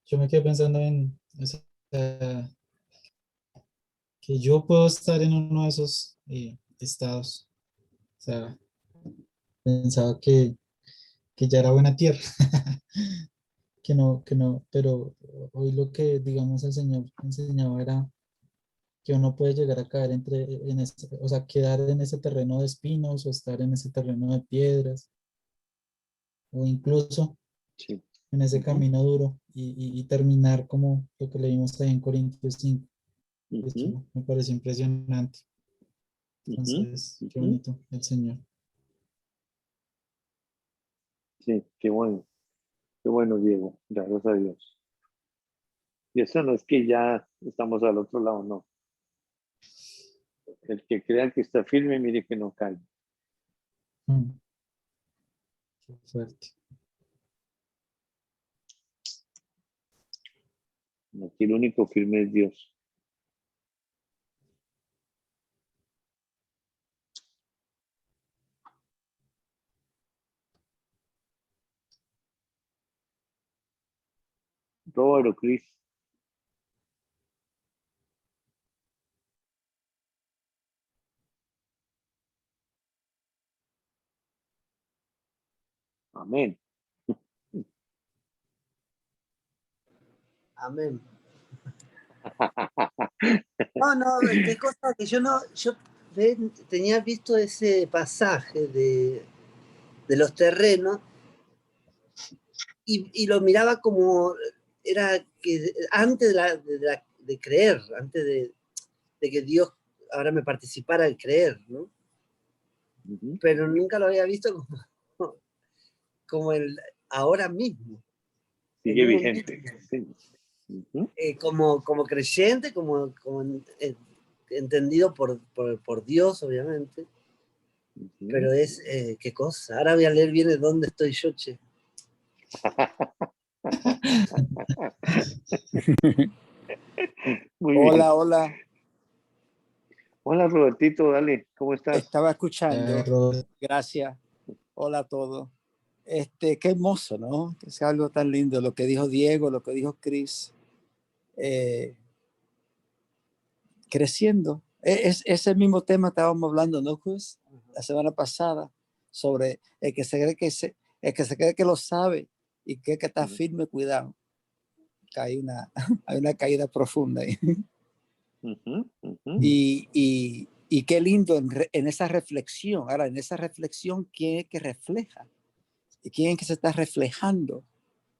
Yo me quedé pensando en, o sea, que yo puedo estar en uno de esos estados. O sea, pensaba que ya era buena tierra, que no, pero hoy lo que, digamos, el Señor enseñaba era que uno puede llegar a caer o sea, quedar en ese terreno de espinos o estar en ese terreno de piedras o incluso Sí. en ese Ujú, camino duro y terminar como lo que leímos ahí en Corintios 5. ujú, Esto me pareció impresionante. ujú, Entonces, qué ujú. bonito el Señor. Sí, qué bueno, Diego. Gracias a Dios. Y eso no es que ya estamos al otro lado, no. El que crea que está firme, mire que no cae. Mm, qué fuerte. Aquí el único firme es Dios. Róbalo, Cris. Amén. Amén. No, qué cosa que yo tenía visto ese pasaje de los terrenos y lo miraba como era que antes de creer, antes de que Dios ahora me participara al creer, ¿no? Pero nunca lo había visto como el ahora mismo. Sigue vigente. Sí. Como creyente, como entendido por Dios, obviamente. Pero es, qué cosa. Ahora voy a leer bien de dónde estoy yo, che. Muy bien. Hola. Hola, Robertito, dale, ¿cómo estás? Estaba escuchando. Robert. Gracias. Hola a todos. Qué hermoso, ¿no? Que sea algo tan lindo lo que dijo Diego, lo que dijo Chris. Creciendo. Ese mismo tema estábamos hablando, ¿no, Chris? La semana pasada, sobre el que se cree que lo sabe y que está firme, cuidado. Que hay una caída profunda ahí. Y qué lindo en esa reflexión. Ahora, en esa reflexión, ¿quién es que refleja? ¿Y quién es que se está reflejando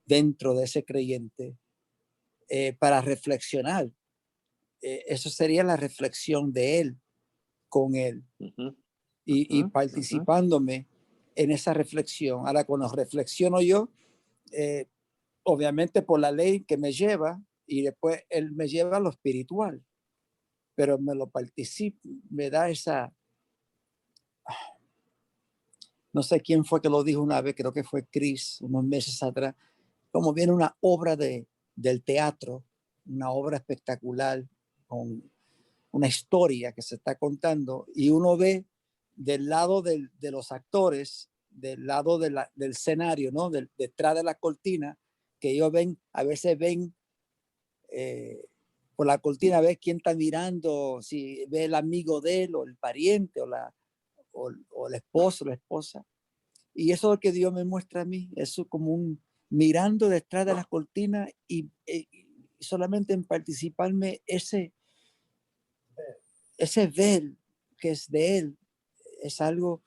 dentro de ese creyente para reflexionar? Eso sería la reflexión de él con él y participándome en esa reflexión. Ahora, cuando reflexiono yo, obviamente por la ley que me lleva, y después él me lleva a lo espiritual, pero me lo participa, me da esa, no sé quién fue que lo dijo una vez, creo que fue Chris, unos meses atrás, como viene una obra del teatro, una obra espectacular, con una historia que se está contando, y uno ve del lado de los actores, del lado del escenario, ¿no? Detrás de la cortina, que ellos ven, a veces ven por la cortina, ves quién está mirando, si ve el amigo de él, o el pariente, o el esposo, la esposa. Y eso es lo que Dios me muestra a mí, eso como un mirando detrás de las cortinas y solamente en participarme ese ver que es de él, es algo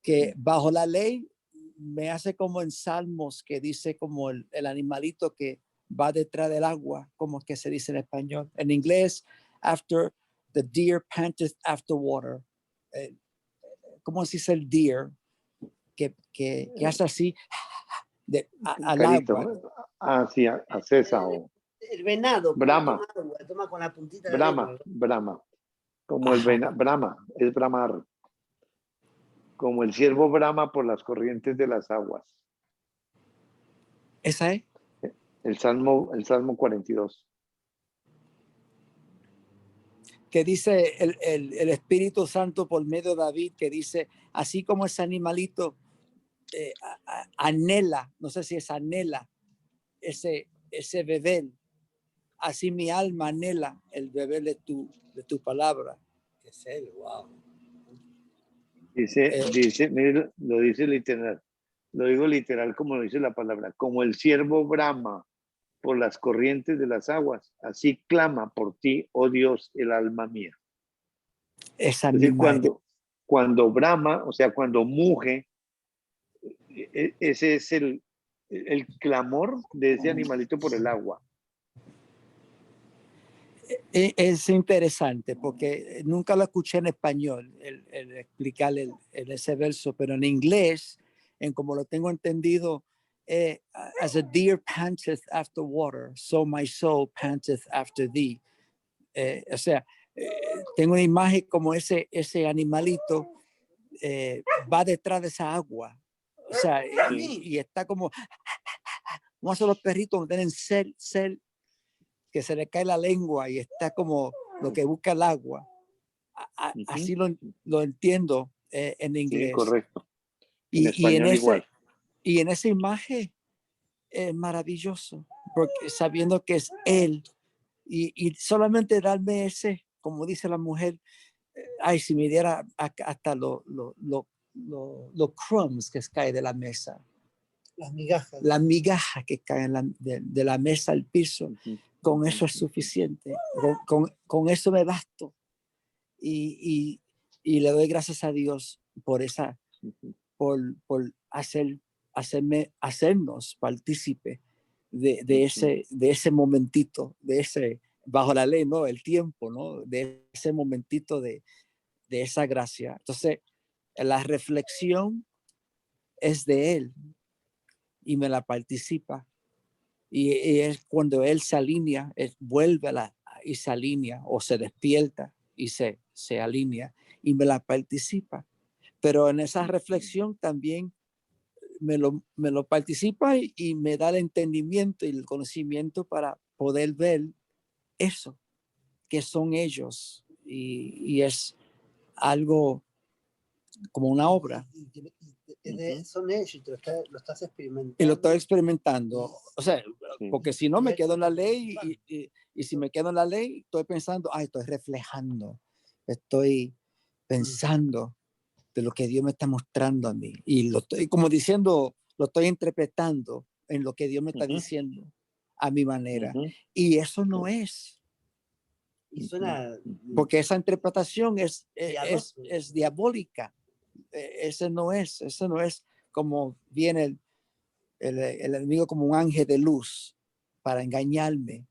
que bajo la ley me hace como en Salmos, que dice como el animalito que va detrás del agua, como que se dice en español. En inglés, after the deer panteth after water. ¿Cómo se dice el deer? Que hace así al agua. Hacia César. El venado. Brahma. Toma con la puntita de la lengua. Brahma. Como el Brahma, es bramar. Como el ciervo brama por las corrientes de las aguas. ¿Esa es? El Salmo 42. Que dice el Espíritu Santo por medio de David, que dice, así como ese animalito anhela, no sé si es anhela, ese beber, así mi alma anhela el beber de tu palabra. Que es él, wow. Dice, mire, lo dice literal, lo digo literal como lo dice la palabra, como el ciervo brama por las corrientes de las aguas, así clama por ti, oh Dios, el alma mía. Esa es decir, misma cuando brama, o sea, cuando muge, ese es el clamor de ese animalito por el agua. Es interesante porque nunca lo escuché en español, el explicar ese verso, pero en inglés, en como lo tengo entendido, as a deer panteth after water, so my soul panteth after thee. O sea, tengo una imagen como ese animalito va detrás de esa agua. O sea, y está como hacen los perritos que tienen sed, que se le cae la lengua y está como lo que busca el agua. Así lo entiendo en inglés. Sí, correcto. Y en esa imagen es maravilloso, porque sabiendo que es él y solamente darme ese, como dice la mujer, ay, si me diera hasta lo los crumbs que caen de la mesa, Las migajas. las migajas que caen de la mesa al piso. Con eso es suficiente. Con eso me basto. Y le doy gracias a Dios por hacernos partícipe de ese momentito, de ese, bajo la ley, ¿no? El tiempo, ¿no? De ese momentito de esa gracia. Entonces, la reflexión es de Él y me la participa. Y es cuando Él se alinea, Él vuelve y se alinea, o se despierta y se alinea y me la participa. Pero en esa reflexión también me lo participa y me da el entendimiento y el conocimiento para poder ver eso que son ellos. Y es algo como una obra. Son ellos y lo estás experimentando. Y lo estoy experimentando. O sea, Sí. porque si no me quedo en la ley y si me quedo en la ley, estoy pensando, estoy reflejando, estoy pensando de lo que Dios me está mostrando a mí. Y lo estoy, como diciendo, lo estoy interpretando en lo que Dios me está diciendo a mi manera. Y eso no es. Y suena... Porque esa interpretación es diabólica. Eso no es como viene el enemigo como un ángel de luz para engañarme.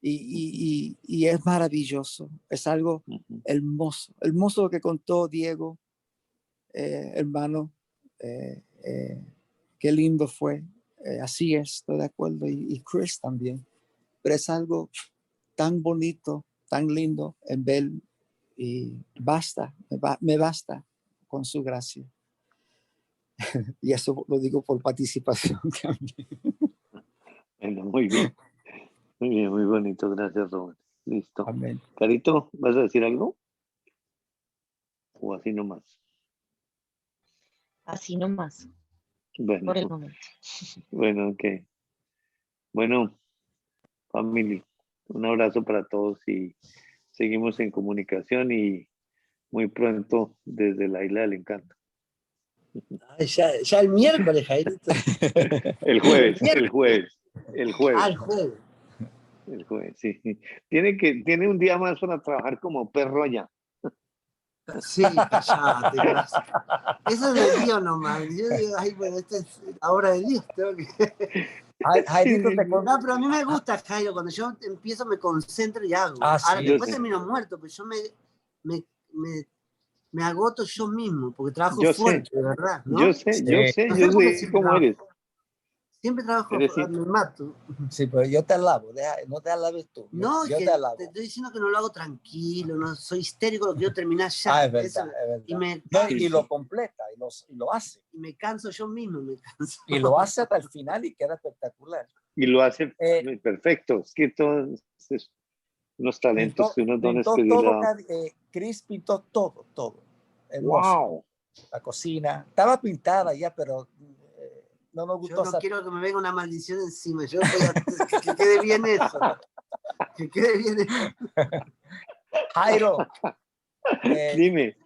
Y es maravilloso, es algo hermoso lo que contó Diego, hermano, qué lindo fue, así es, estoy de acuerdo, y Chris también, pero es algo tan bonito, tan lindo en ver, y basta, me basta con su gracia. Y eso lo digo por participación también. Bueno, muy bien. Muy bien, muy bonito. Gracias, Robert. Listo. Amén. Carito, ¿vas a decir algo? ¿O así nomás? Así nomás, Bueno, por el momento. bueno, ok. Bueno, family, un abrazo para todos y seguimos en comunicación y muy pronto desde la Isla del Encanto. Ay, ya el miércoles, Jairito. El jueves, El el jueves, el jueves. El jueves. El jueves, sí. Tiene un día más para trabajar como perro allá. Sí, callate. Gracias. Eso es de Dios nomás. Yo digo, ay, bueno, esta es la obra de Dios. Tengo que... Jairito, No, pero a mí me gusta, Jairo. Cuando yo empiezo, me concentro y hago. Ah, Ahora, sí, después yo sé. termino muerto, pero yo me agoto yo mismo, porque trabajo Yo fuerte, sé, de verdad, ¿no? yo sé, Sí. yo sé, No yo sé por qué sé siempre cómo trabajo. eres. Siempre trabajo, Eres sí. me mato. Sí, pero yo te alabo, no te alabes tú. No, yo que te alabo. te estoy diciendo que no lo hago tranquilo, no soy histérico, lo quiero terminar ya. Es verdad, Eso, es verdad. y me, No, Sí. y lo completa, y lo hace. y me canso yo mismo, me canso. Y lo hace hasta el final y queda espectacular. Y lo hace Eh, perfecto. Es que todos unos talentos, unos dones pintó que Dios le todo, da. Chris pintó todo. Hermoso. ¡Wow! La cocina. Estaba pintada ya, pero no nos Yo gustó. no quiero que me venga una maldición encima, yo voy a que quede bien eso. Que quede bien eso. Jairo, Dime.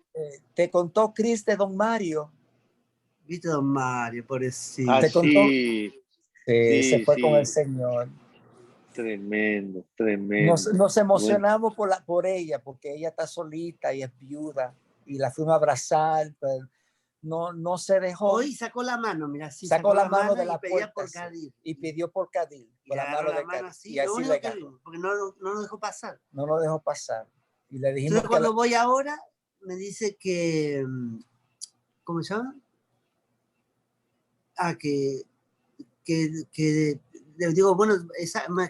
te contó Chris de Don Mario. Viste, don Mario, pobrecito. Ah, ¿Te contó? sí, Se sí, fue con el sí. Señor. Tremendo, tremendo. Nos emocionamos por ella, porque ella está solita y es viuda, y la fuimos a abrazar, pero no se dejó. Hoy sacó la mano, mira, sí, sacó la mano de la y pedía puerta por Cadil. y pidió por Cadil, por la mano de Cadil. Así, Y lo así único le que ganó. vimos, porque no nos dejó pasar. No lo dejó pasar. Y le dijimos Entonces, cuando voy ahora, me dice que, ¿cómo se llama? Que le digo, bueno,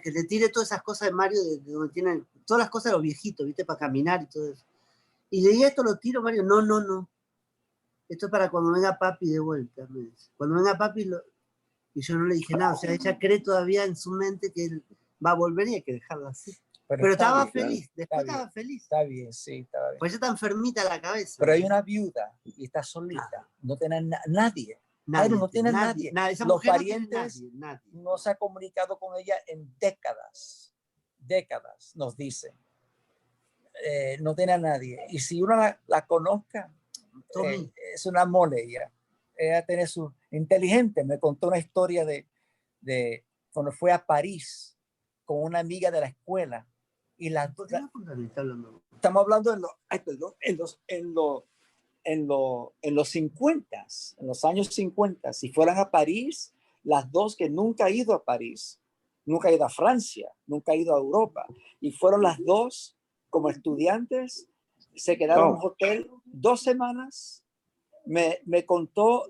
que le tire todas esas cosas de Mario, de donde tienen todas las cosas de los viejitos, ¿viste? Para caminar y todo eso. Y le dije, ¿esto lo tiro, Mario? No. Esto es para cuando venga papi de vuelta, me dice. Cuando venga papi, y yo no le dije nada. O sea, ella cree todavía en su mente que él va a volver y hay que dejarla así. Pero estaba feliz, después estaba feliz. Está bien, sí, estaba bien. Pues ella está enfermita la cabeza. Pero hay una viuda y está solita. No tiene nadie. No tiene nadie. Los parientes no se ha comunicado con ella en décadas. Nos dice. No tiene a nadie. Y si uno la conozca, Tommy. es una mole ella. Ella tiene su inteligente. Me contó una historia de cuando fue a París con una amiga de la escuela y estamos hablando en los 50, en los años 50, si fueran a París, las dos que nunca han ido a París, nunca han ido a Francia, nunca han ido a Europa, y fueron las dos como estudiantes, se quedaron en un hotel 2 semanas. Me contó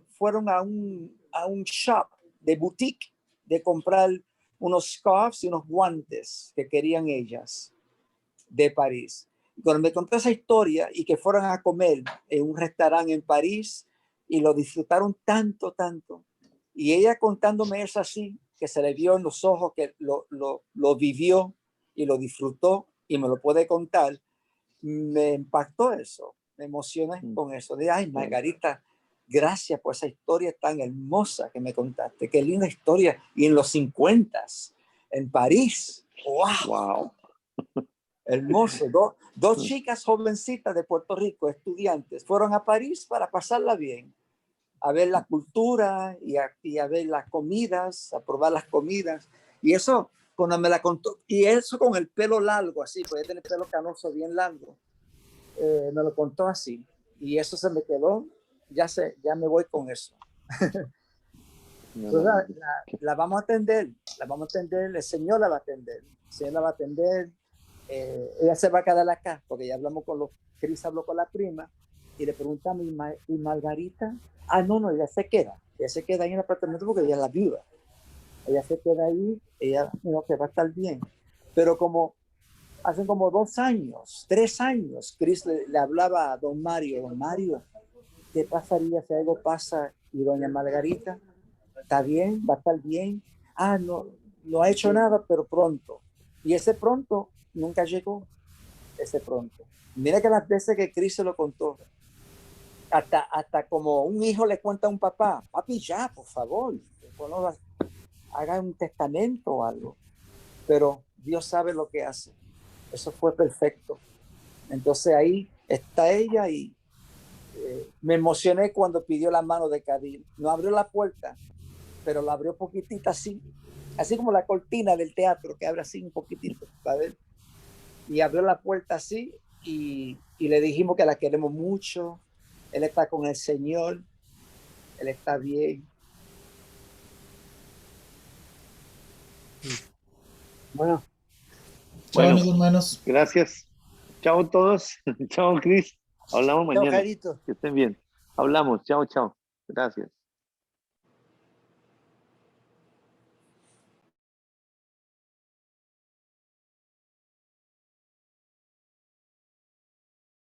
fueron a un shop de boutique de comprar unos scarves y unos guantes que querían ellas de París. Cuando me contó esa historia y que fueron a comer en un restaurante en París y lo disfrutaron tanto, tanto. Y ella contándome eso así, que se le vio en los ojos que lo vivió y lo disfrutó y me lo puede contar, me impactó eso, me emocioné con eso. De, ay, Margarita, gracias por esa historia tan hermosa que me contaste. Qué linda historia. Y en los 50, en París. ¡Wow! Wow. Hermoso. Dos chicas jovencitas de Puerto Rico, estudiantes, fueron a París para pasarla bien, a ver la cultura y a ver las comidas, a probar las comidas. Y eso, cuando me la contó, y eso con el pelo largo, así, podía tener pelo canoso bien largo, me lo contó así. Y eso se me quedó, ya me voy con eso. Entonces, la vamos a atender, el Señor la va a atender, el Señor la va a atender. Ella se va a quedar acá, porque ya hablamos Cris habló con la prima, y le preguntamos, ¿y Margarita? No, ella se queda ahí en el apartamento porque ella es la viuda. Ella se queda ahí, ella que va a estar bien. Pero hace como 2 años, 3 años, Cris le hablaba a don Mario, ¿qué pasaría si algo pasa y doña Margarita está bien, va a estar bien? No ha hecho nada, pero pronto. Y ese pronto nunca llegó, ese pronto. Mira que las veces que Cris se lo contó, hasta como un hijo le cuenta a un papá, papi, ya, por favor, haga un testamento o algo. Pero Dios sabe lo que hace. Eso fue perfecto. Entonces ahí está ella y me emocioné cuando pidió la mano de Kadir. No abrió la puerta, pero la abrió poquitita así como la cortina del teatro que abre así un poquitito, ¿sabes? Y abrió la puerta así y le dijimos que la queremos mucho. Él está con el Señor, él está bien. Bueno. Chao, mis hermanos. Gracias. Chao todos. Chao, Cris. Hablamos mañana. Carito. Que estén bien. Hablamos. Chao, chao. Gracias.